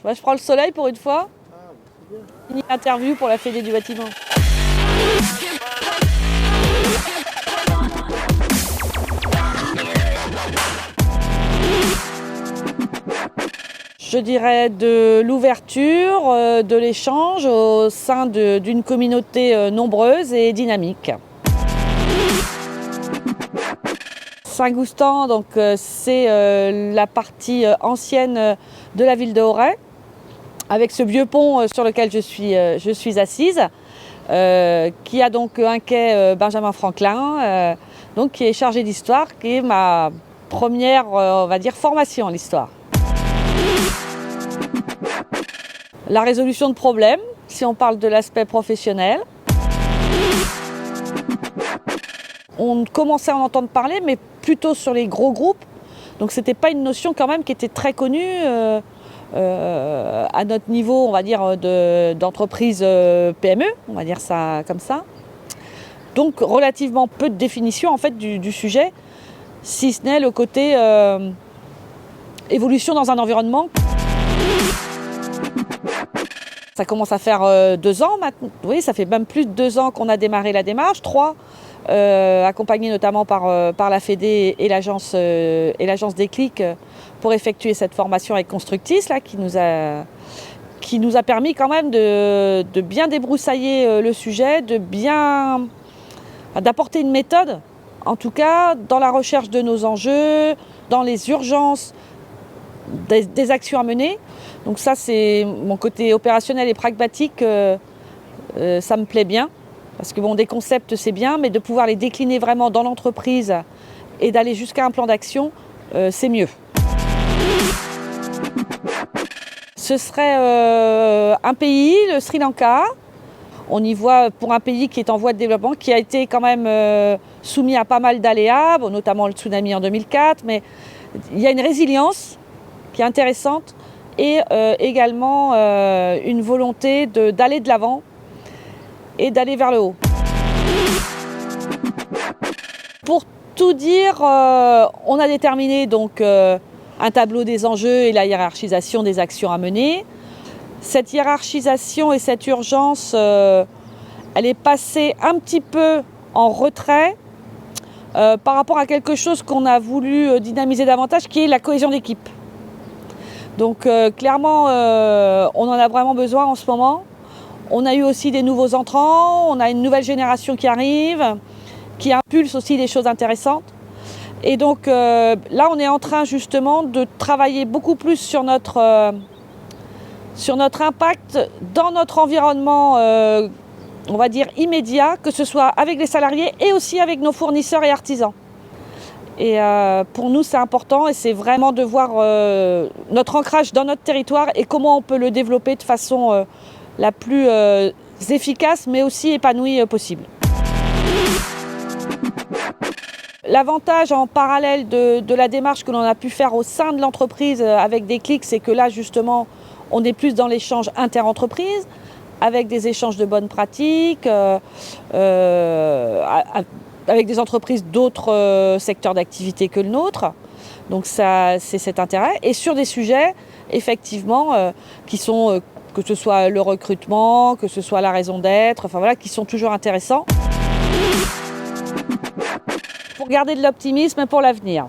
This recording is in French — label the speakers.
Speaker 1: Ouais, je prends le soleil pour une fois. Une interview pour la Fédé du bâtiment. Je dirais de l'ouverture, de l'échange au sein d'une communauté nombreuse et dynamique. Saint-Goustan, donc c'est la partie ancienne de la ville de Auray, avec ce vieux pont sur lequel je suis assise, qui a donc un quai Benjamin Franklin, donc qui est chargé d'histoire, qui est ma première, on va dire, formation en l'histoire. La résolution de problèmes, si on parle de l'aspect professionnel. On commençait à en entendre parler, mais plutôt sur les gros groupes. Donc c'était pas une notion quand même qui était très connue à notre niveau, on va dire, d'entreprise PME, on va dire ça comme ça. Donc relativement peu de définition en fait du sujet, si ce n'est le côté évolution dans un environnement. Ça commence à faire 2 ans maintenant. Oui, ça fait même plus de 2 ans qu'on a démarré la démarche, 3, accompagnés notamment par la Fédé et l'agence Déclic pour effectuer cette formation avec Constructis là, qui nous a permis quand même de bien débroussailler le sujet, d'apporter une méthode, en tout cas dans la recherche de nos enjeux, dans les urgences des actions à mener. Donc ça, c'est mon côté opérationnel et pragmatique, ça me plaît bien. Parce que bon, des concepts, c'est bien, mais de pouvoir les décliner vraiment dans l'entreprise et d'aller jusqu'à un plan d'action, c'est mieux. Ce serait un pays, le Sri Lanka. On y voit pour un pays qui est en voie de développement, qui a été quand même soumis à pas mal d'aléas, bon, notamment le tsunami en 2004, mais il y a une résilience qui est intéressante et également une volonté d'aller de l'avant et d'aller vers le haut. Pour tout dire, on a déterminé donc un tableau des enjeux et la hiérarchisation des actions à mener. Cette hiérarchisation et cette urgence, elle est passée un petit peu en retrait par rapport à quelque chose qu'on a voulu dynamiser davantage, qui est la cohésion d'équipe. Donc clairement, on en a vraiment besoin en ce moment. On a eu aussi des nouveaux entrants, on a une nouvelle génération qui arrive, qui impulse aussi des choses intéressantes. Et donc là, on est en train justement de travailler beaucoup plus sur notre impact dans notre environnement, on va dire immédiat, que ce soit avec les salariés et aussi avec nos fournisseurs et artisans. Et pour nous, c'est important et c'est vraiment de voir notre ancrage dans notre territoire et comment on peut le développer de façon la plus efficace mais aussi épanouie possible. L'avantage en parallèle de la démarche que l'on a pu faire au sein de l'entreprise avec Déclic, c'est que là justement on est plus dans l'échange inter-entreprise avec des échanges de bonnes pratiques, avec des entreprises d'autres secteurs d'activité que le nôtre. Donc ça, c'est cet intérêt. Et sur des sujets, effectivement, qui sont, que ce soit le recrutement, que ce soit la raison d'être, enfin voilà, qui sont toujours intéressants. Pour garder de l'optimisme pour l'avenir.